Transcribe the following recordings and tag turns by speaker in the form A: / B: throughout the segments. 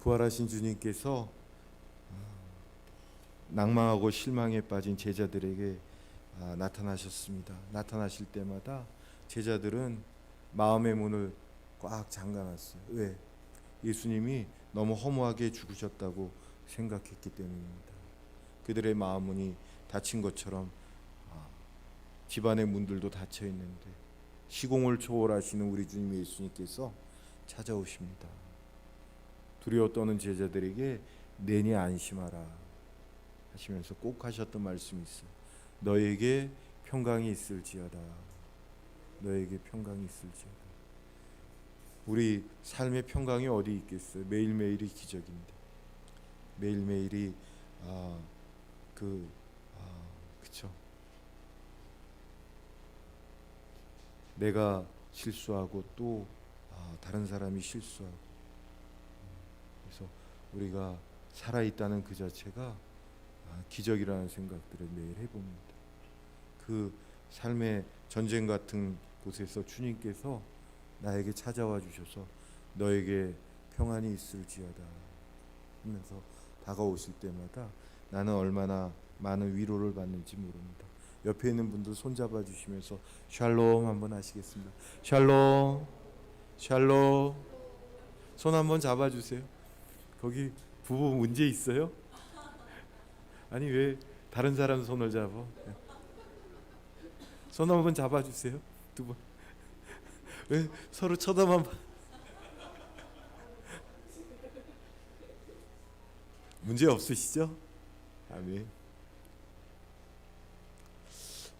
A: 부활하신 주님께서 낭망하고 실망에 빠진 제자들에게 나타나셨습니다. 나타나실 때마다 제자들은 마음의 문을 꽉 잠가놨어요. 왜? 예수님이 너무 허무하게 죽으셨다고 생각했기 때문입니다. 그들의 마음 문이 닫힌 것처럼 집안의 문들도 닫혀 있는데 시공을 초월하시는 우리 주님 예수님께서 찾아오십니다. 두려워 떠는 제자들에게 내니 안심하라 하시면서 꼭 하셨던 말씀이 있어요. 너에게 평강이 있을지어다. 너에게 평강이 있을지어다. 우리 삶의 평강이 어디 있겠어요? 매일매일이 기적인데 매일매일이 그쵸? 내가 실수하고 또 다른 사람이 실수하고 그래서 우리가 살아있다는 그 자체가 기적이라는 생각들을 매일 해봅니다. 그 삶의 전쟁 같은 곳에서 주님께서 나에게 찾아와 주셔서 너에게 평안이 있을지어다 하면서 다가오실 때마다 나는 얼마나 많은 위로를 받는지 모릅니다. 옆에 있는 분들 손잡아 주시면서 샬롬 한번 하시겠습니다. 샬롬 샬롬. 손 한번 잡아주세요. 거기 부부 문제 있어요? 아니 왜 다른 사람 손을 잡아? 손 한번 잡아주세요. 두 분. 왜 서로 쳐다만 봐? 문제 없으시죠? 아멘.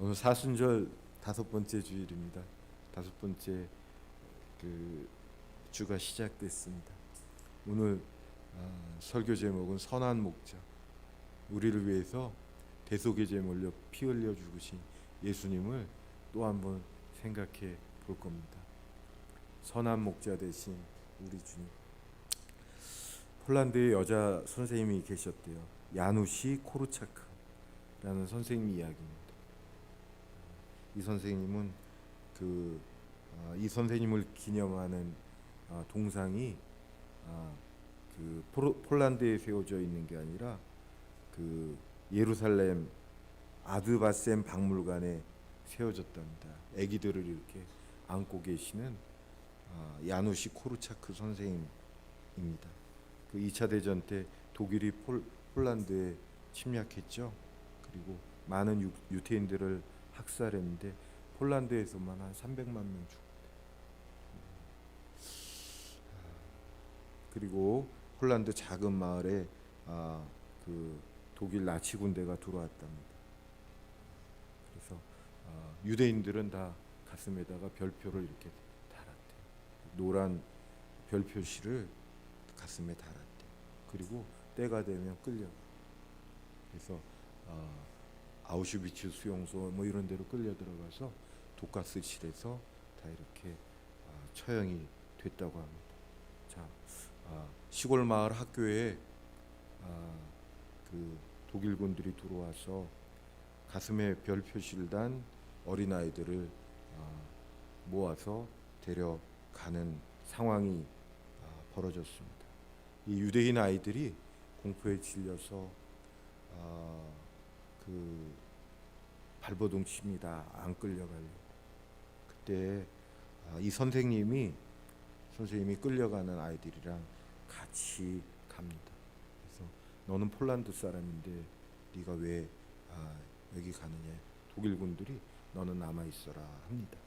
A: 오늘 사순절 5번째 주일입니다. 5번째 그 주가 시작됐습니다. 오늘 설교 제목은 선한 목자. 우리를 위해서 대속의 제물로 피 흘려 죽으신 예수님을 또 한번 생각해 볼 겁니다. 선한 목자 되신 우리 주님. 폴란드에 여자 선생님이 계셨대요. 야누시 코르차크라는 선생님 이야기입니다. 이 선생님은 이 선생님을 기념하는 동상이 폴란드에 세워져 있는 게 아니라 예루살렘 아드바셈 박물관에 세워졌답니다. 아기들을 이렇게 안고 계시는 야누시 코르차크 선생님입니다. 2차 대전 때 독일이 폴란드에 침략했죠. 그리고 많은 유태인들을 학살했는데 폴란드에서만 한 300만 명 죽었대요. 그리고 폴란드 작은 마을에 독일 나치 군대가 들어왔답니다. 그래서 유대인들은 다 가슴에다가 별표를 이렇게 달았대요. 노란 별 표시를 가슴에 달았대요. 그리고 때가 되면 끌려. 그래서 아우슈비츠 수용소 뭐 이런 데로 끌려 들어가서 독가스실에서 다 이렇게 처형이 됐다고 합니다. 자, 시골 마을 학교에 독일군들이 들어와서 가슴에 별 표시를 단 어린아이들을 모아서 데려가는 상황이 벌어졌습니다. 이 유대인 아이들이 공포에 질려서 발버둥 칩니다. 안 끌려가려고. 그때 이 선생님이 끌려가는 아이들이랑 같이 갑니다. 그래서 너는 폴란드 사람인데 네가 왜 여기 가느냐. 독일군들이 너는 남아있어라 합니다.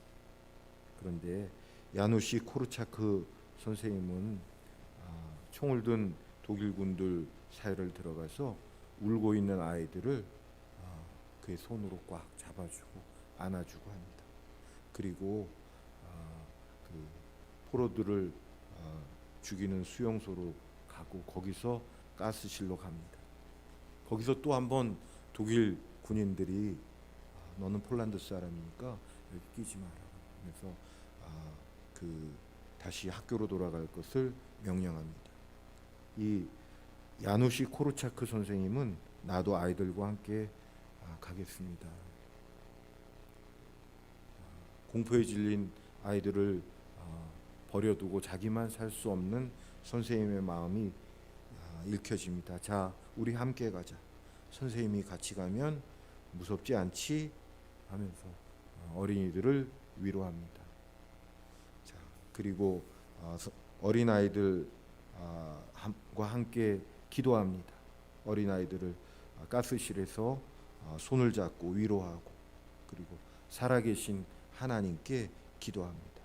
A: 그런데 야누시 코르차크 선생님은 총을 든 독일군들 사이를 들어가서 울고 있는 아이들을 그의 손으로 꽉 잡아주고 안아주고 합니다. 그리고 포로들을 죽이는 수용소로 가고 거기서 가스실로 갑니다. 거기서 또 한 번 독일 군인들이 너는 폴란드 사람이니까 여기 끼지 마라. 그래서 다시 학교로 돌아갈 것을 명령합니다. 이 야누시 코르차크 선생님은 나도 아이들과 함께 가겠습니다. 공포에 질린 아이들을 버려두고 자기만 살 수 없는 선생님의 마음이 읽혀집니다. 자, 우리 함께 가자. 선생님이 같이 가면 무섭지 않지? 하면서 어린이들을 위로합니다. 자, 그리고 어린아이들과 함께 기도합니다. 어린아이들을 가스실에서 손을 잡고 위로하고, 그리고 살아계신 하나님께 기도합니다.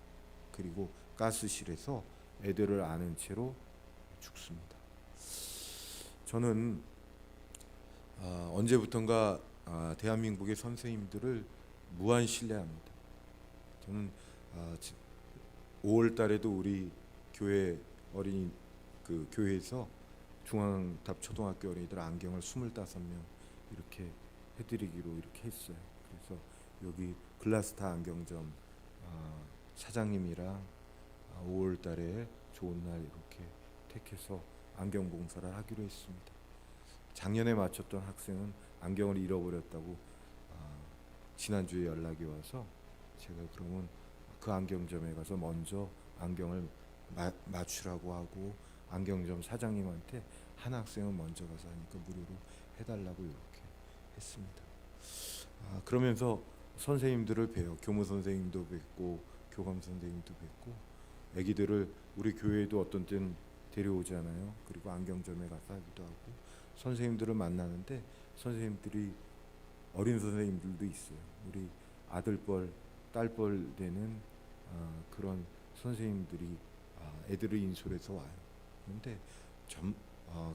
A: 그리고 가스실에서 애들을 안은 채로 죽습니다. 저는 언제부턴가 대한민국의 선생님들을 무한 신뢰합니다. 저는 5월 달에도 우리 교회 어린이 교회에서 중앙답 초등학교 어린이들 안경을 25명 이렇게 해드리기로 이렇게 했어요. 그래서 여기 글라스타 안경점 사장님이랑 5월 달에 좋은 날 이렇게 택해서 안경 봉사를 하기로 했습니다. 작년에 맞췄던 학생은 안경을 잃어버렸다고 지난주에 연락이 와서 제가 그러면 그 안경점에 가서 먼저 안경을 맞추라고 하고, 안경점 사장님한테 한 학생은 먼저 가서 하니까 무료로 해달라고 이렇게 했습니다. 그러면서 선생님들을 뵈요. 교무 선생님도 뵙고 교감 선생님도 뵙고, 아기들을 우리 교회에도 어떤 때는 데려오잖아요. 그리고 안경점에 가서 하기도 하고, 선생님들을 만나는데 선생님들이 어린 선생님들도 있어요. 우리 아들뻘 딸뻘 되는 그런 선생님들이 애들을 인솔해서 와요. 그런데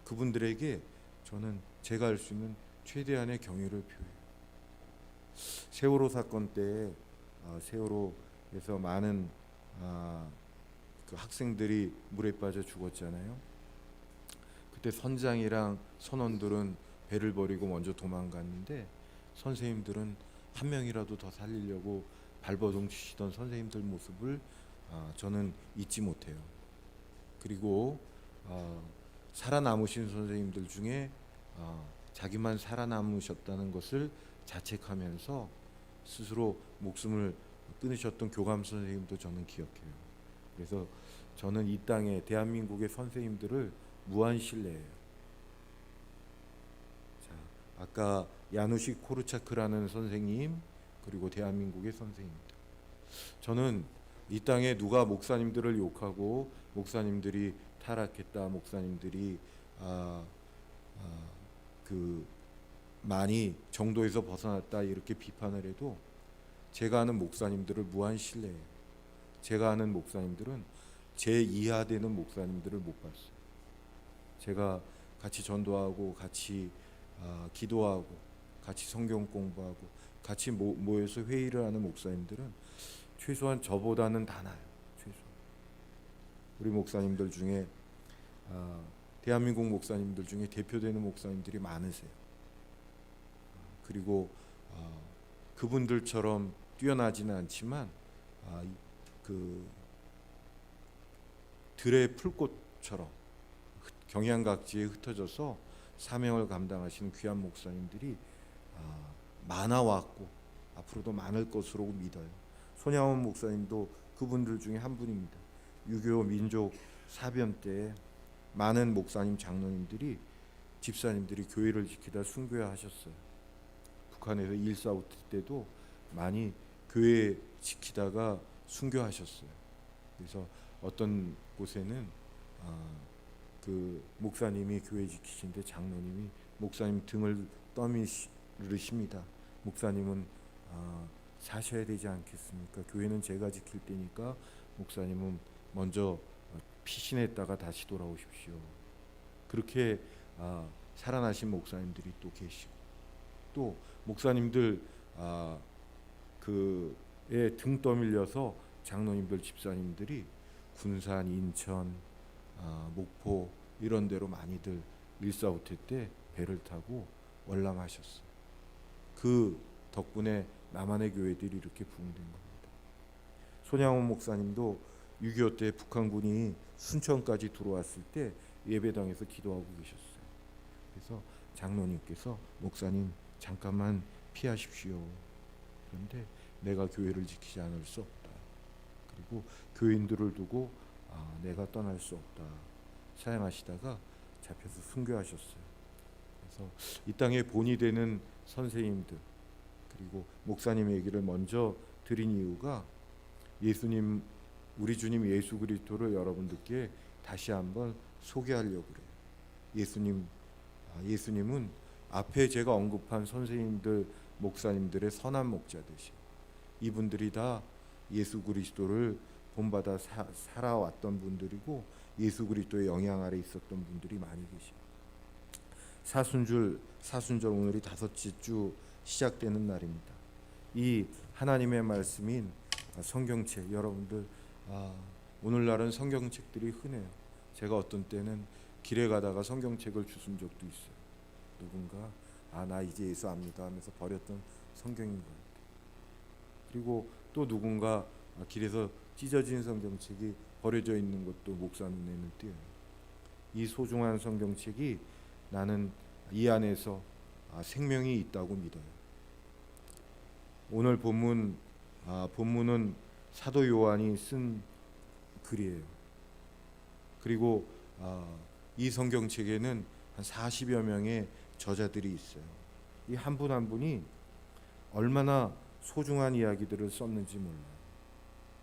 A: 그분들에게 저는 제가 할 수 있는 최대한의 경의를 표해요. 세월호 사건 때 세월호에서 많은 그 학생들이 물에 빠져 죽었잖아요. 그때 선장이랑 선원들은 배를 버리고 먼저 도망갔는데, 선생님들은 한 명이라도 더 살리려고 발버둥 치시던 선생님들 모습을 저는 잊지 못해요. 그리고 살아남으신 선생님들 중에 자기만 살아남으셨다는 것을 자책하면서 스스로 목숨을 끊으셨던 교감 선생님도 저는 기억해요. 그래서 저는 이 땅에 대한민국의 선생님들을 무한 신뢰해요. 자, 아까 야누시 코르차크라는 선생님, 그리고 대한민국의 선생님들. 저는 이 땅에 누가 목사님들을 욕하고 목사님들이 타락했다, 목사님들이 많이 정도에서 벗어났다 이렇게 비판을 해도 제가 아는 목사님들을 무한 신뢰해요. 제가 아는 목사님들은 제 이하되는 목사님들을 못 봤어요. 제가 같이 전도하고 같이 기도하고 같이 성경 공부하고 같이 모여서 회의를 하는 목사님들은 최소한 저보다는 다 나아요. 최소한. 우리 목사님들 중에 대한민국 목사님들 중에 대표되는 목사님들이 많으세요. 그리고 그분들처럼 뛰어나지는 않지만 그 들의 풀꽃처럼 경양각지에 흩어져서 사명을 감당하시는 귀한 목사님들이 많아왔고 앞으로도 많을 것으로 믿어요. 손양원 목사님도 그분들 중에 한 분입니다. 6.25 민족 사변 때 많은 목사님 장로님들이 집사님들이 교회를 지키다 순교야 하셨어요. 북한에서 1.4.5 때도 많이 교회 지키다가 순교하셨어요. 그래서 어떤 곳에는 그 목사님이 교회 지키신데 장로님이 목사님 등을 떠밀으십니다. 목사님은 사셔야 되지 않겠습니까? 교회는 제가 지킬 때니까 목사님은 먼저 피신했다가 다시 돌아오십시오. 그렇게 살아나신 목사님들이 또 계시고, 또 목사님들 그에 등 떠밀려서 장로님들 집사님들이 군산, 인천, 목포 이런 데로 많이들 1.4.5 때 배를 타고 월남하셨어요. 그 덕분에 남한의 교회들이 이렇게 부흥된 겁니다. 손양원 목사님도 6.25 때 북한군이 순천까지 들어왔을 때 예배당에서 기도하고 계셨어요. 그래서 장로님께서 목사님 잠깐만 피하십시오. 그런데 내가 교회를 지키지 않을 수 없다. 그리고 교인들을 두고 내가 떠날 수 없다. 사양하시다가 잡혀서 순교하셨어요. 그래서 이 땅의 본이 되는 선생님들 그리고 목사님 얘기를 먼저 드린 이유가 예수님, 우리 주님 예수 그리스도를 여러분들께 다시 한번 소개하려고 그래요. 예수님은 앞에 제가 언급한 선생님들, 목사님들의 선한 목자되시. 이분들이 다 예수 그리스도를 본받아 살아왔던 분들이고 예수 그리스도의 영향 아래 있었던 분들이 많이 계십니다. 사순절 오늘이 다섯째 주 시작되는 날입니다. 이 하나님의 말씀인 성경책, 여러분들 오늘날은 성경책들이 흔해요. 제가 어떤 때는 길에 가다가 성경책을 주운 적도 있어요. 누군가 나 이제 예수 압니다 하면서 버렸던 성경인 것 같아요. 그리고 또 누군가 길에서 찢어진 성경책이 버려져 있는 것도 목사 눈에는 띄어요. 이 소중한 성경책이 나는 이 안에서 생명이 있다고 믿어요. 오늘 본문은 사도 요한이 쓴 글이에요. 그리고 이 성경책에는 한 40여 명의 저자들이 있어요. 이 한 분 한 분이 얼마나 소중한 이야기들을 썼는지 몰라요.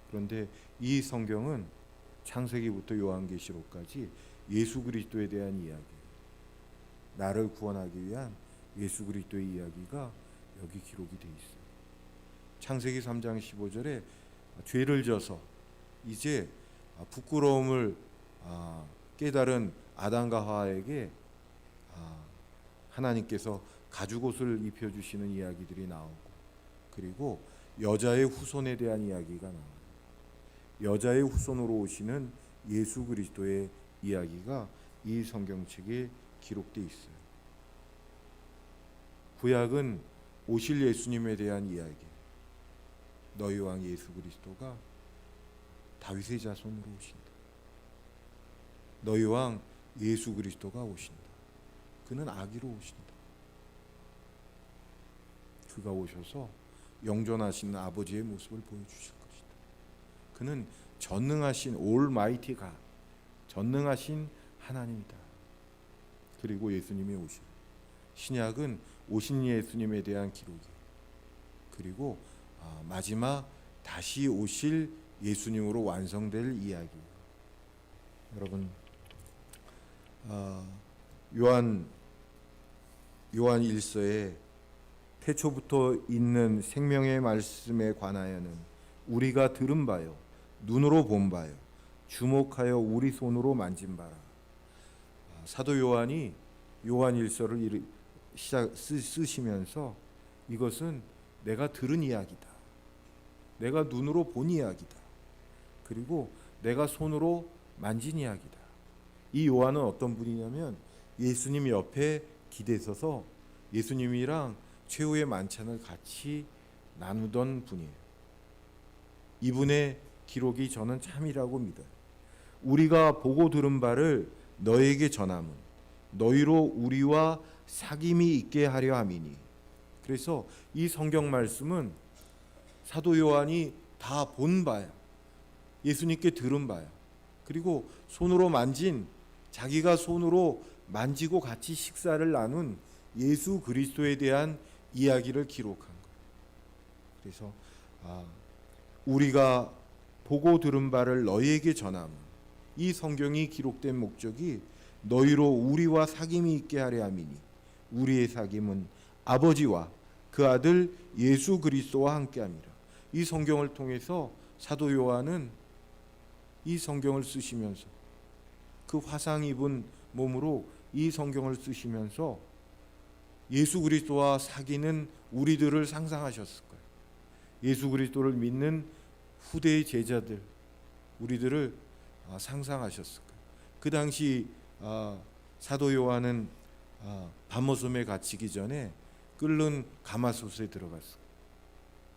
A: 그런데 이 성경은 창세기부터 요한계시록까지 예수 그리스도에 대한 이야기예요. 나를 구원하기 위한 예수 그리스도의 이야기가 여기 기록이 돼 있어요. 창세기 3장 15절에 죄를 져서 이제 부끄러움을 깨달은 아담과 하와에게 하나님께서 가죽옷을 입혀주시는 이야기들이 나오고, 그리고 여자의 후손에 대한 이야기가 나와요. 여자의 후손으로 오시는 예수 그리스도의 이야기가 이 성경책에 기록되어 있어요. 구약은 오실 예수님에 대한 이야기. 너희 왕 예수 그리스도가 다윗의 자손으로 오신다. 너희 왕 예수 그리스도가 오신다. 그는 아기로 오신다. 그가 오셔서 영존하시는 아버지의 모습을 보여주실 것이다. 그는 전능하신 올마이티 가, 전능하신 하나님이다. 그리고 예수님이 오신 신약은 오신 예수님에 대한 기록이에요. 그리고 마지막 다시 오실 예수님으로 완성될 이야기예요. 여러분, 요한 1서에 태초부터 있는 생명의 말씀에 관하여는 우리가 들은 바요, 눈으로 본 바요, 주목하여 우리 손으로 만진 바라. 사도 요한이 요한 1서를 쓰시면서 이것은 내가 들은 이야기다, 내가 눈으로 본 이야기다, 그리고 내가 손으로 만진 이야기다. 이 요한은 어떤 분이냐면 예수님 옆에 기대서서 예수님이랑 최후의 만찬을 같이 나누던 분이에요. 이분의 기록이 저는 참이라고 믿어요. 우리가 보고 들은 바를 너에게 전함은 너희로 우리와 사귐이 있게 하려 함이니. 그래서 이 성경 말씀은 사도 요한이 다 본 바야, 예수님께 들은 바야, 그리고 손으로 만진, 자기가 손으로 만지고 같이 식사를 나눈 예수 그리스도에 대한 이야기를 기록한 거예요. 그래서 우리가 보고 들은 바를 너희에게 전함은, 이 성경이 기록된 목적이 너희로 우리와 사귐이 있게 하려 함이니 우리의 사귐은 아버지와 그 아들 예수 그리스도와 함께함이라. 이 성경을 통해서 사도 요한은 이 성경을 쓰시면서 그 화상 입은 몸으로 이 성경을 쓰시면서 예수 그리스도와 사귀는 우리들을 상상하셨을 거예요. 예수 그리스도를 믿는 후대의 제자들, 우리들을 상상하셨을 거예요. 그 당시 사도 요한은 밤모섬에 갇히기 전에 끓는 가마솥에 들어갔어요.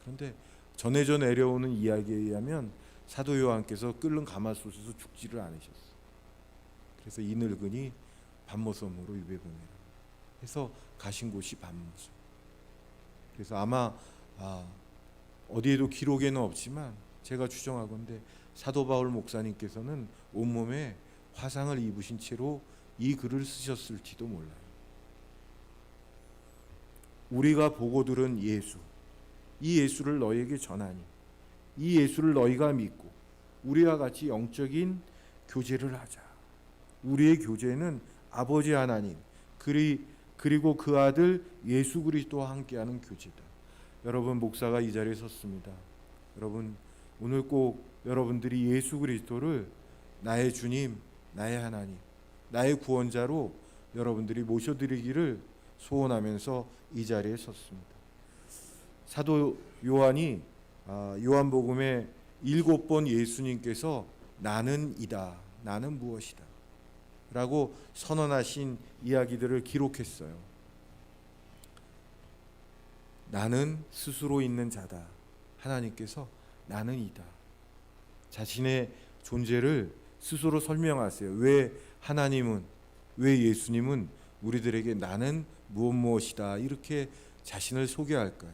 A: 그런데 전해져 내려오는 이야기에 의하면 사도 요한께서 끓는 가마솥에서 죽지를 않으셨어요. 그래서 이 늙은이 밤모섬으로 유배 보내라 해서 가신 곳이 밤모섬. 그래서 아마 어디에도 기록에는 없지만 제가 추정하건대 사도 바울 목사님께서는 온몸에 화상을 입으신 채로 이 글을 쓰셨을지도 몰라요. 우리가 보고 들은 예수, 이 예수를 너희에게 전하니 이 예수를 너희가 믿고 우리와 같이 영적인 교제를 하자. 우리의 교제는 아버지 하나님 그리고 그 아들 예수 그리스도와 함께하는 교제다. 여러분, 목사가 이 자리에 섰습니다. 여러분, 오늘 꼭 여러분들이 예수 그리스도를 나의 주님, 나의 하나님, 나의 구원자로 여러분들이 모셔드리기를 소원하면서 이 자리에 섰습니다. 사도 요한이 요한복음에 7번 예수님께서 나는 이다, 나는 무엇이다 라고 선언하신 이야기들을 기록했어요. 나는 스스로 있는 자다. 하나님께서 나는 이다. 자신의 존재를 스스로 설명하세요. 왜 하나님은, 왜 예수님은 우리들에게 나는 무엇이다 이렇게 자신을 소개할까요?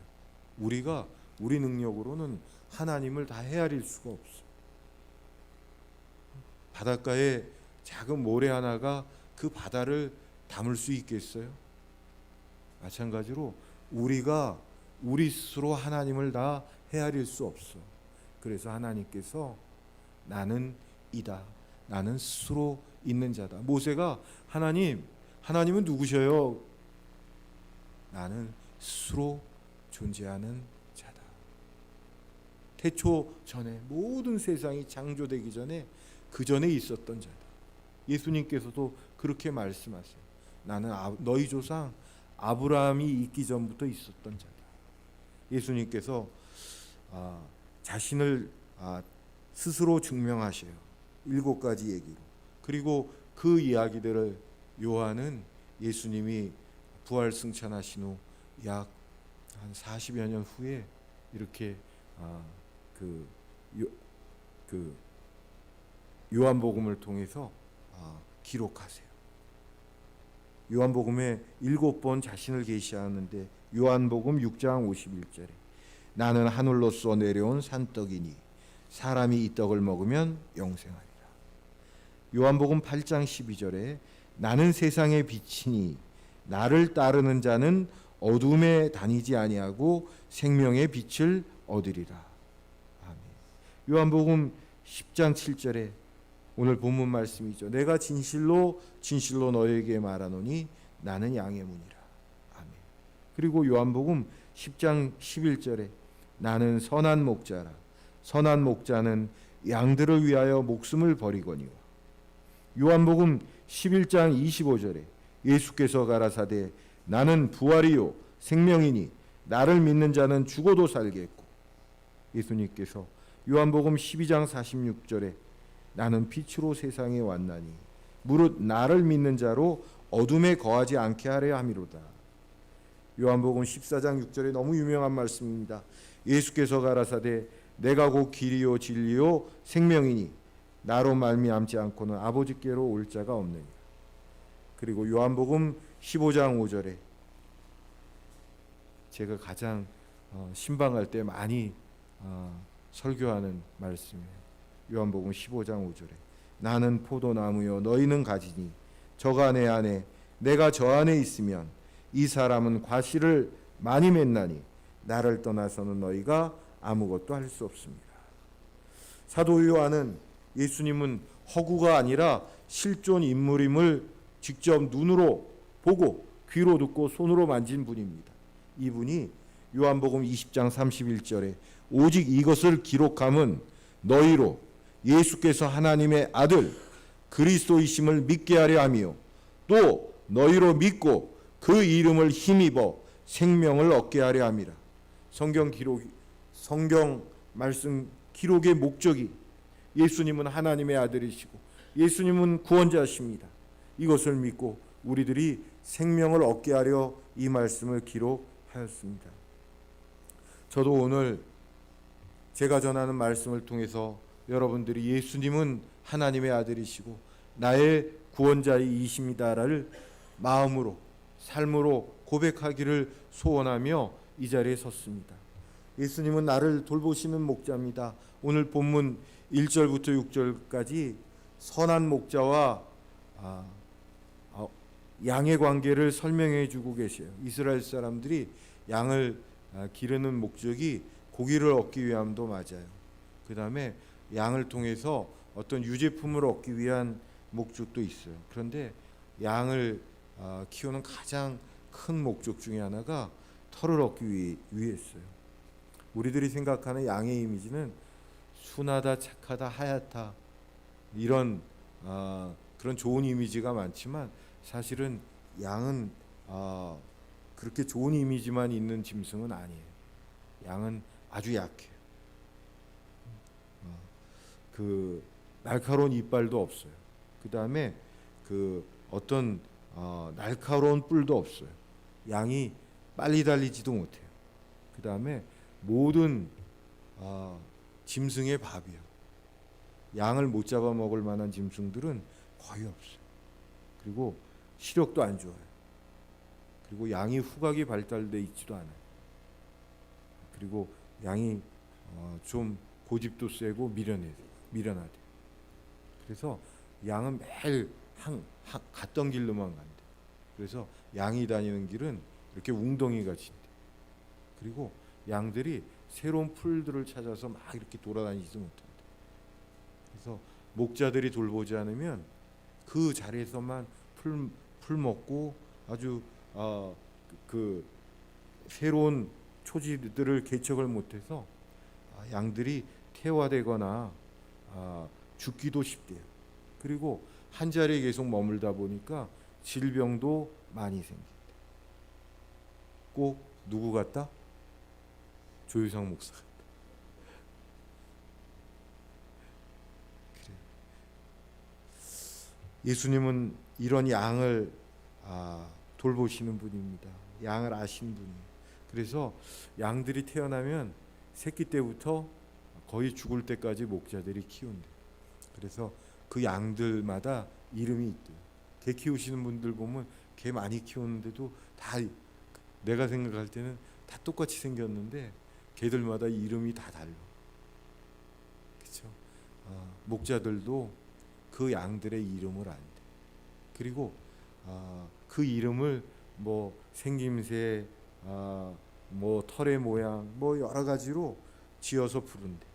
A: 우리가 우리 능력으로는 하나님을 다 헤아릴 수가 없어. 바닷가에 작은 모래 하나가 그 바다를 담을 수 있겠어요? 마찬가지로 우리가 우리 스스로 하나님을 다 헤아릴 수 없어. 그래서 하나님께서 나는 이다, 나는 스스로 있는 자다. 모세가 하나님은 누구셔요? 나는 스스로 존재하는 자다. 태초 전에 모든 세상이 창조되기 전에 그 전에 있었던 자다. 예수님께서도 그렇게 말씀하세요. 나는 너희 조상 아브라함이 있기 전부터 있었던 자다. 예수님께서 자신을 스스로 증명하셔요. 7가지 얘기로. 그리고 그 이야기들을 요한은 예수님이 부활 승천하신 후 약 한 40여 년 후에 이렇게 요한복음을 통해서 기록하세요. 요한복음에 7번 자신을 계시하는데 요한복음 6장 51절에 나는 하늘로서 내려온 산떡이니 사람이 이 떡을 먹으면 영생하리라. 요한복음 8장 12절에 나는 세상의 빛이니 나를 따르는 자는 어둠에 다니지 아니하고 생명의 빛을 얻으리라. 아멘. 요한복음 10장 7절에 오늘 본문 말씀이죠. 내가 진실로 너희에게 말하노니 나는 양의 문이라. 아멘. 그리고 요한복음 10장 11절에 나는 선한 목자라. 선한 목자는 양들을 위하여 목숨을 버리거니와. 요한복음 11장 25절에 예수께서 가라사대 나는 부활이요 생명이니 나를 믿는 자는 죽어도 살겠고. 예수님께서 요한복음 12장 46절에 나는 빛으로 세상에 왔나니 무릇 나를 믿는 자로 어둠에 거하지 않게 하려 함이로다. 요한복음 14장 6절에 너무 유명한 말씀입니다. 예수께서 가라사대 내가 곧 길이요 진리요 생명이니 나로 말미암지 않고는 아버지께로 올 자가 없느니라. 그리고 요한복음 15장 5절에 제가 가장 신방할 때 많이 설교하는 말씀이에요. 요한복음 15장 5절에 나는 포도나무요 너희는 가지니 저가 내 안에 내가 저 안에 있으면 이 사람은 과실을 많이 맺나니 나를 떠나서는 너희가 아무것도 할 수 없습니다. 사도 요한은 예수님은 허구가 아니라 실존 인물임을 직접 눈으로 보고 귀로 듣고 손으로 만진 분입니다. 이분이 요한복음 20장 31절에 오직 이것을 기록함은 너희로 예수께서 하나님의 아들 그리스도이심을 믿게 하려 함이요 또 너희로 믿고 그 이름을 힘입어 생명을 얻게 하려 함이라. 성경 말씀 기록의 목적이 예수님은 하나님의 아들이시고 예수님은 구원자십니다. 이것을 믿고 우리들이 생명을 얻게 하려 이 말씀을 기록하였습니다. 저도 오늘 제가 전하는 말씀을 통해서 여러분들이 예수님은 하나님의 아들이시고 나의 구원자이십니다를 마음으로 삶으로 고백하기를 소원하며 이 자리에 섰습니다. 예수님은 나를 돌보시는 목자입니다. 오늘 본문 1절부터 6절까지 선한 목자와 양의 관계를 설명해 주고 계셔요. 이스라엘 사람들이 양을 기르는 목적이 고기를 얻기 위함도 맞아요. 그 다음에 양을 통해서 어떤 유제품을 얻기 위한 목적도 있어요. 그런데 양을 키우는 가장 큰 목적 중에 하나가 털을 얻기 위해서요. 우리들이 생각하는 양의 이미지는 순하다, 착하다, 하얗다 이런 그런 좋은 이미지가 많지만 사실은 양은 그렇게 좋은 이미지만 있는 짐승은 아니에요. 양은 아주 약해요. 그 날카로운 이빨도 없어요. 그 다음에 그 어떤 날카로운 뿔도 없어요. 양이 빨리 달리지도 못해요. 그 다음에 모든 짐승의 밥이요. 양을 못 잡아 먹을 만한 짐승들은 거의 없어요. 그리고 시력도 안 좋아요. 그리고 양이 후각이 발달돼 있지도 않아요. 그리고 양이 좀 고집도 세고 미련하대. 그래서 양은 매일 갔던 길로만 간대. 그래서 양이 다니는 길은 이렇게 웅덩이 같이 돼. 그리고 양들이 새로운 풀들을 찾아서 막 이렇게 돌아다니지도 못한대. 그래서 목자들이 돌보지 않으면 그 자리에서만 풀 먹고 아주 그 새로운 초지들을 개척을 못해서 양들이 퇴화되거나 죽기도 쉽대요. 그리고 한 자리에 계속 머물다 보니까 질병도 많이 생긴대. 꼭 누구 같다? 조유상 목사 같다. 그래요. 예수님은 이런 양을 돌보시는 분입니다. 양을 아신 분이에요. 그래서 양들이 태어나면 새끼 때부터 거의 죽을 때까지 목자들이 키운대요. 그래서 그 양들마다 이름이 있대요. 개 키우시는 분들 보면 개 많이 키우는데도 다 내가 생각할 때는 다 똑같이 생겼는데 개들마다 이름이 다 달라. 그렇죠? 목자들도 그 양들의 이름을 안대. 그리고 그 이름을 뭐 생김새, 뭐 털의 모양, 뭐 여러 가지로 지어서 부른대.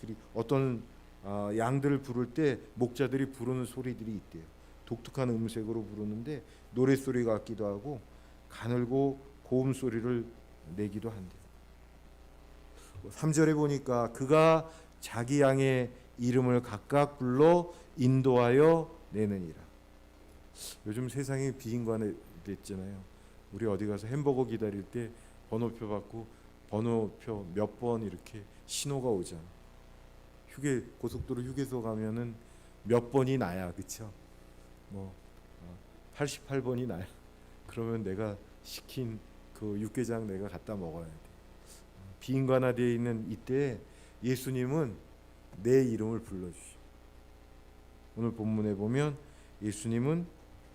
A: 그리고 어떤 양들을 부를 때 목자들이 부르는 소리들이 있대요. 독특한 음색으로 부르는데 노랫소리 같기도 하고 가늘고 고음 소리를 내기도 한대요. 3절에 보니까 그가 자기 양의 이름을 각각 불러 인도하여 내느니라. 요즘 세상이 비인간화됐잖아요. 우리 어디 가서 햄버거 기다릴 때 번호표 받고 번호표 몇 번 이렇게 신호가 오잖아. 고속도로 휴게소 가면은 몇 번이 나야, 그렇죠? 뭐 88번이 나야. 그러면 내가 시킨 그 육개장 내가 갖다 먹어야 돼. 비인간화되어 있는 이때 예수님은 내 이름을 불러주시오. 오늘 본문에 보면 예수님은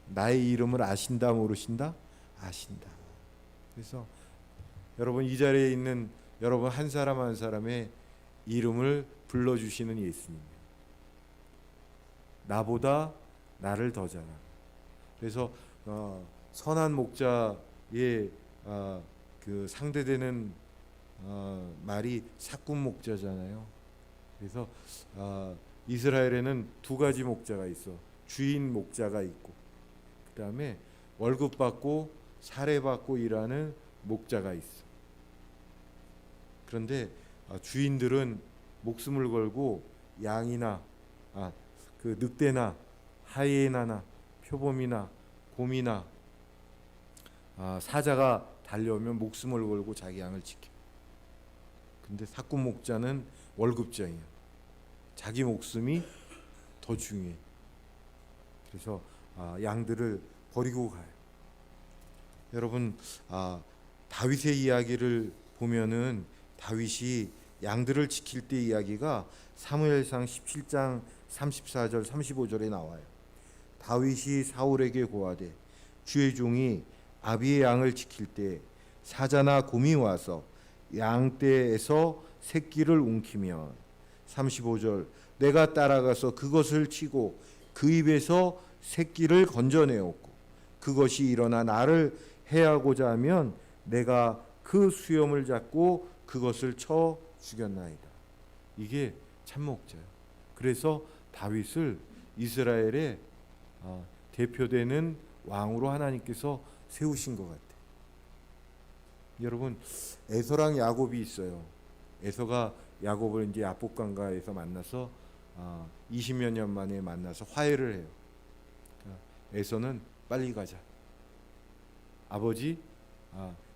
A: 나의 이름을 아신다 모르신다? 아신다. 그래서 여러분 이 자리에 있는 여러분 한 사람 한 사람의 이름을 불러주시는 예수님이에요. 나보다 나를 더 잘 알아. 그래서 선한 목자의 그 상대되는 말이 사꾼 목자잖아요. 그래서 이스라엘에는 두 가지 목자가 있어. 주인 목자가 있고, 그 다음에 월급 받고 사례 받고 일하는 목자가 있어. 그런데 주인들은 목숨을 걸고 양이나 그 늑대나 하이에나나 표범이나 곰이나 사자가 달려오면 목숨을 걸고 자기 양을 지켜. 근데 사꾼 목자는 월급쟁이야. 자기 목숨이 더 중요해. 그래서 양들을 버리고 가요. 여러분 다윗의 이야기를 보면은 다윗이 양들을 지킬 때 이야기가 사무엘상 17장 34절 35절에 나와요. 다윗이 사울에게 고하되 주의 종이 아비의 양을 지킬 때 사자나 곰이 와서 양떼에서 새끼를 움키면 35절 내가 따라가서 그것을 치고 그 입에서 새끼를 건져내었고 그것이 일어나 나를 해하고자 하면 내가 그 수염을 잡고 그것을 쳐 죽였나이다. 이게 참목자예요. 그래서 다윗을 이스라엘의 대표되는 왕으로 하나님께서 세우신 것 같아요. 여러분, 에서랑 야곱이 있어요. 에서가 야곱을 이제 야복강가에서 만나서 20여 년 만에 만나서 화해를 해요. 에서는 빨리 가자. 아버지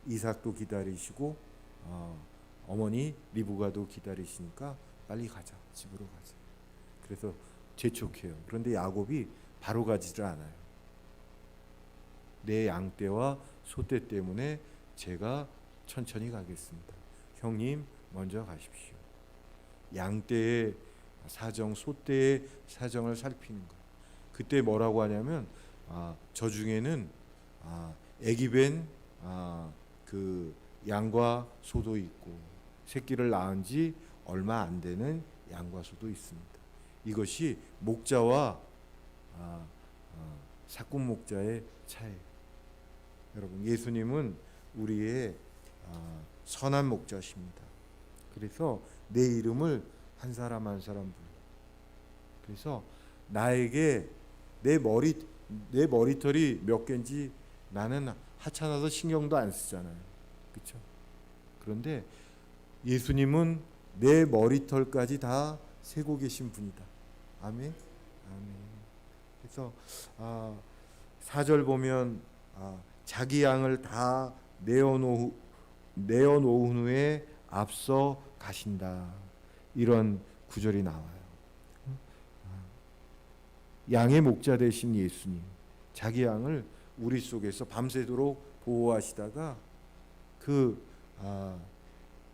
A: 이삭도 기다리시고 어머니 리브가도 기다리시니까 빨리 가자. 집으로 가자. 그래서 재촉해요. 그런데 야곱이 바로 가지를 않아요. 내 양떼와 소떼 때문에 제가 천천히 가겠습니다. 형님 먼저 가십시오. 양떼의 사정, 소떼의 사정을 살피는 거예요. 그때 뭐라고 하냐면 저 중에는 애기 뵌 그 양과 소도 있고 새끼를 낳은 지 얼마 안 되는 양과 소도 있습니다. 이것이 목자와 사꾼 목자의 차이예요. 여러분, 예수님은 우리의 선한 목자십니다. 그래서 내 이름을 한 사람 한 사람 불러. 그래서 나에게 내 머리털이 몇 개인지 나는 하찮아서 신경도 안 쓰잖아요. 그렇죠? 그런데 예수님은 내 머리털까지 다 세고 계신 분이다. 아멘. 아멘. 그래서 4절 보면 자기 양을 다 내어놓은 후에 앞서 가신다. 이런 구절이 나와요. 양의 목자 되신 예수님, 자기 양을 우리 속에서 밤새도록 보호하시다가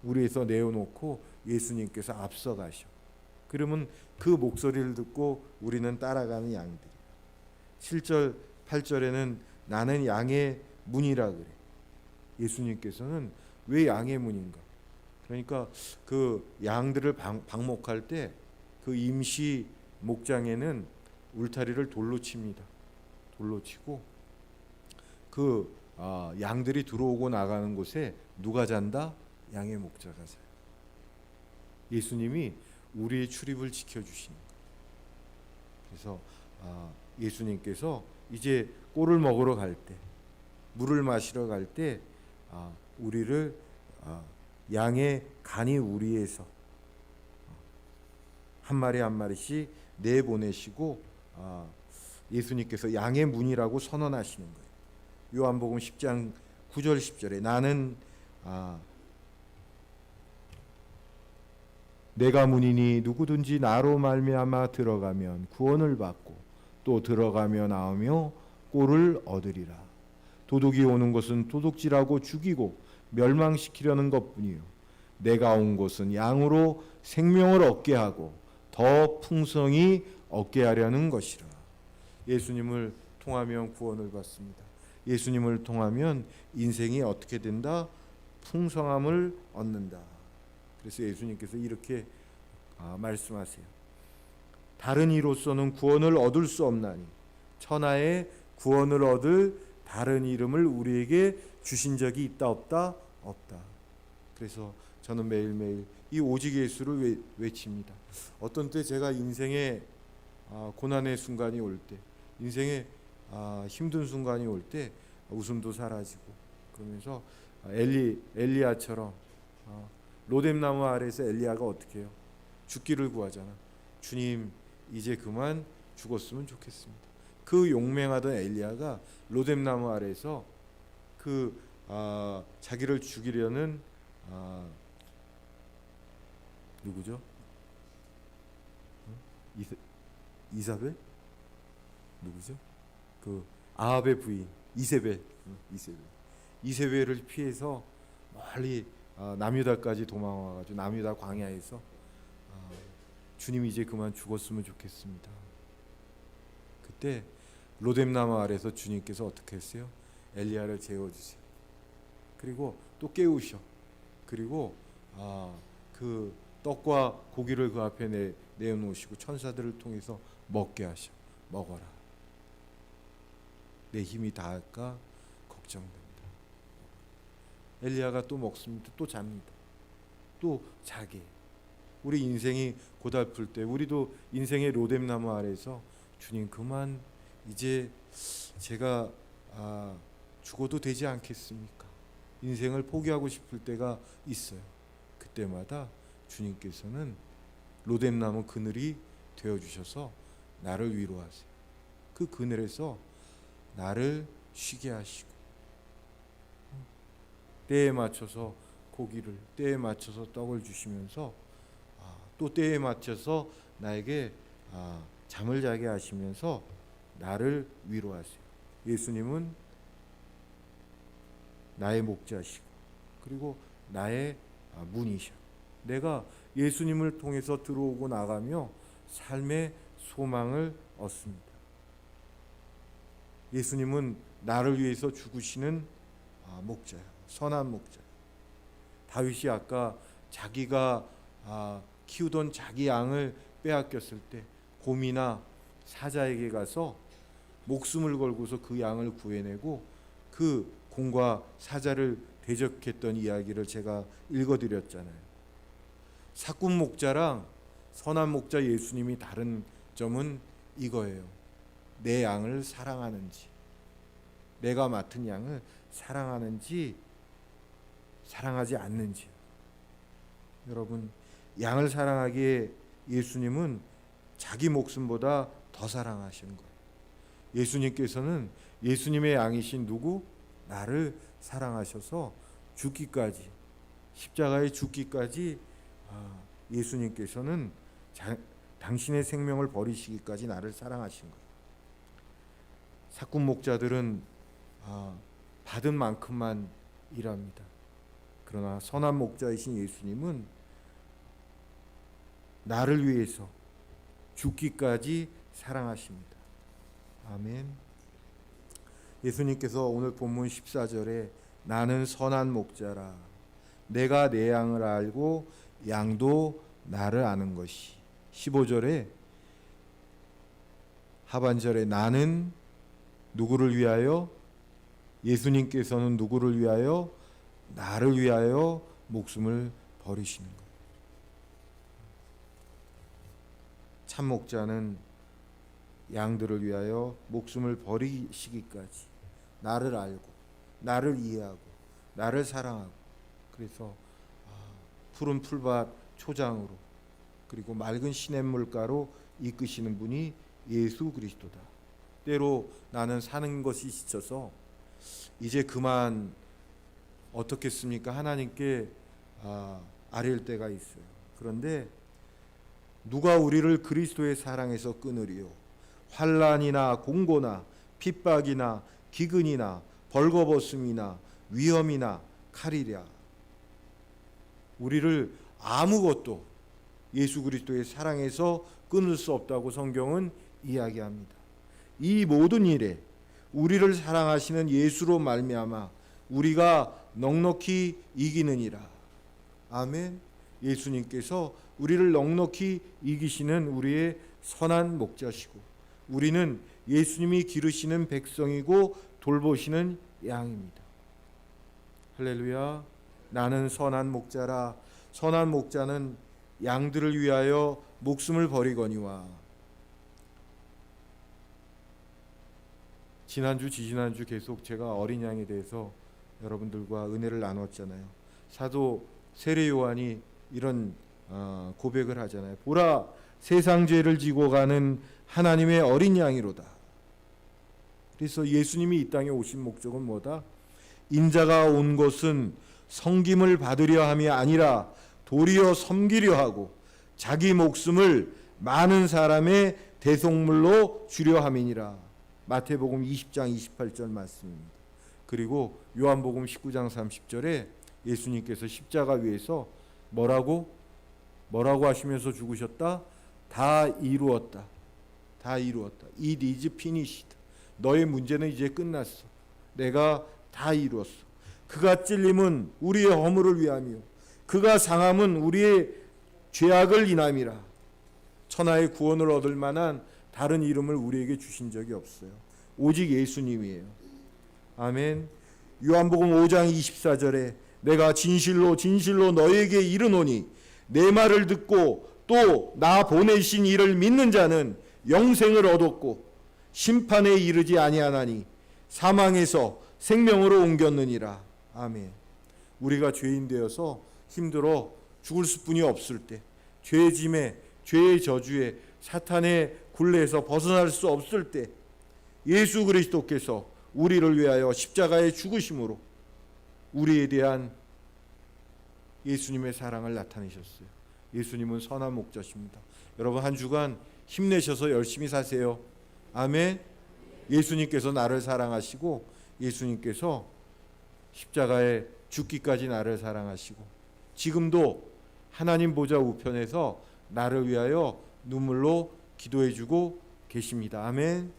A: 우리에서 내어놓고 예수님께서 앞서 가셔. 그러면 그 목소리를 듣고 우리는 따라가는 양들이에요. 7절, 8절에는 나는 양의 문이라 그래. 예수님께서는 왜 양의 문인가? 그러니까 그 양들을 방목할 때 그 임시 목장에는 울타리를 돌로 칩니다. 돌로 치고 그 양들이 들어오고 나가는 곳에 누가 잔다? 양의 목자가 자요. 예수님이 우리의 출입을 지켜주시는 거예요. 그래서 예수님께서 이제 꼴을 먹으러 갈 때, 물을 마시러 갈 때 우리를 양의 간이 우리에서 한 마리 한 마리씩 내보내시고 예수님께서 양의 문이라고 선언하시는 거예요. 요한복음 10장 9절 10절에 나는 내가 문이니 누구든지 나로 말미암아 들어가면 구원을 받고 또 들어가며 나오며 꼴을 얻으리라. 도둑이 오는 것은 도둑질하고 죽이고 멸망시키려는 것뿐이요 내가 온 것은 양으로 생명을 얻게 하고 더 풍성히 얻게 하려는 것이라. 예수님을 통하면 구원을 받습니다. 예수님을 통하면 인생이 어떻게 된다? 풍성함을 얻는다. 그래서 예수님께서 이렇게 말씀하세요. 다른 이로서는 구원을 얻을 수 없나니 천하에 구원을 얻을 다른 이름을 우리에게 주신 적이 있다 없다? 없다. 그래서 저는 매일매일 이 오직 예수를 외칩니다. 어떤 때 제가 인생에 고난의 순간이 올 때, 인생에 힘든 순간이 올 때 웃음도 사라지고 그러면서 엘리야처럼 로뎀나무 아래에서 엘리야가 어떻게 해요? 죽기를 구하잖아. 주님 이제 그만 죽었으면 좋겠습니다. 그 용맹하던 엘리야가 로뎀나무 아래에서 자기를 죽이려는 누구죠? 이사벨? 누구죠? 그 아합의 부인 이세벨. 이세벨을 피해서 멀리 남유다까지 도망와가지고 남유다 광야에서 주님 이제 그만 죽었으면 좋겠습니다. 그때 로뎀나무 아래서 주님께서 어떻게 했어요? 엘리야를 재워주세요. 그리고 또 깨우셔. 그리고 그 떡과 고기를 그 앞에 내어놓으시고 천사들을 통해서 먹게 하셔. 먹어라. 내 힘이 다할까 걱정됩니다. 엘리야가 또 먹습니다. 또 잡니다. 또 자게. 우리 인생이 고달플 때 우리도 인생의 로뎀나무 아래에서 주님 그만 이제 제가 죽어도 되지 않겠습니까? 인생을 포기하고 싶을 때가 있어요. 그때마다 주님께서는 로뎀나무 그늘이 되어주셔서 나를 위로하세요. 그 그늘에서 나를 쉬게 하시고 때에 맞춰서 고기를, 때에 맞춰서 떡을 주시면서 또 때에 맞춰서 나에게 잠을 자게 하시면서 나를 위로하세요. 예수님은 나의 목자시고 그리고 나의 문이셔. 내가 예수님을 통해서 들어오고 나가며 삶의 소망을 얻습니다. 예수님은 나를 위해서 죽으시는 목자야. 선한 목자. 다윗이 아까 자기가 키우던 자기 양을 빼앗겼을 때 곰이나 사자에게 가서 목숨을 걸고서 그 양을 구해내고 그 곰과 사자를 대적했던 이야기를 제가 읽어드렸잖아요. 사꾼 목자랑 선한 목자 예수님이 다른 점은 이거예요. 내 양을 사랑하는지, 내가 맡은 양을 사랑하는지 사랑하지 않는지. 여러분, 양을 사랑하기에 예수님은 자기 목숨보다 더 사랑하신 거예요. 예수님께서는 예수님의 양이신 누구? 나를 사랑하셔서 죽기까지, 십자가에 죽기까지 예수님께서는 당신의 생명을 버리시기까지 나를 사랑하신 거예요. 사꾼 목자들은 받은 만큼만 일합니다. 그러나 선한 목자이신 예수님은 나를 위해서 죽기까지 사랑하십니다. 아멘. 예수님께서 오늘 본문 14절에 나는 선한 목자라 내가 내 양을 알고 양도 나를 아는 것이, 15절에 하반절에 나는 누구를 위하여? 예수님께서는 누구를 위하여? 나를 위하여 목숨을 버리시는 거예요. 참 목자는 양들을 위하여 목숨을 버리시기까지 나를 알고 나를 이해하고 나를 사랑하고, 그래서 푸른 풀밭 초장으로 그리고 맑은 시냇물가로 이끄시는 분이 예수 그리스도다. 때로 나는 사는 것이 지쳐서 이제 그만 어떻겠습니까? 하나님께 아뢰일 때가 있어요. 그런데 누가 우리를 그리스도의 사랑에서 끊으리요? 환난이나 공고나 핍박이나 기근이나 벌거벗음이나 위험이나 칼이랴. 우리를 아무것도 예수 그리스도의 사랑에서 끊을 수 없다고 성경은 이야기합니다. 이 모든 일에 우리를 사랑하시는 예수로 말미암아 우리가 넉넉히 이기느니라. 아멘. 예수님께서 우리를 넉넉히 이기시는 우리의 선한 목자시고 우리는 예수님이 기르시는 백성이고 돌보시는 양입니다. 할렐루야. 나는 선한 목자라. 선한 목자는 양들을 위하여 목숨을 버리거니와. 지난주 지지난주 계속 제가 어린 양에 대해서 여러분들과 은혜를 나눴잖아요. 사도 세례 요한이 이런 고백을 하잖아요. 보라, 세상 죄를 지고 가는 하나님의 어린 양이로다. 그래서 예수님이 이 땅에 오신 목적은 뭐다? 인자가 온 것은 섬김을 받으려 함이 아니라 도리어 섬기려 하고 자기 목숨을 많은 사람의 대속물로 주려 함이니라. 마태복음 20장 28절 말씀입니다. 그리고 요한복음 19장 30절에 예수님께서 십자가 위에서 뭐라고 하시면서 죽으셨다? 다 이루었다. 다 이루었다. It is finished. 너의 문제는 이제 끝났어. 내가 다 이루었어. 그가 찔림은 우리의 허물을 위함이요 그가 상함은 우리의 죄악을 인함이라. 천하의 구원을 얻을 만한 다른 이름을 우리에게 주신 적이 없어요. 오직 예수님이에요. 아멘. 요한복음 5장 24절에 내가 진실로 진실로 너에게 이르노니 내 말을 듣고 또 나 보내신 이를 믿는 자는 영생을 얻었고 심판에 이르지 아니하나니 사망에서 생명으로 옮겼느니라. 아멘. 우리가 죄인 되어서 힘들어 죽을 수뿐이 없을 때, 죄의 짐에, 죄의 저주에, 사탄의 굴레에서 벗어날 수 없을 때 예수 그리스도께서 우리를 위하여 십자가에 죽으심으로 우리에 대한 예수님의 사랑을 나타내셨어요. 예수님은 선한 목자십니다. 여러분 한 주간 힘내셔서 열심히 사세요. 아멘. 예수님께서 나를 사랑하시고 예수님께서 십자가에 죽기까지 나를 사랑하시고 지금도 하나님 보좌 우편에서 나를 위하여 눈물로 기도해주고 계십니다. 아멘.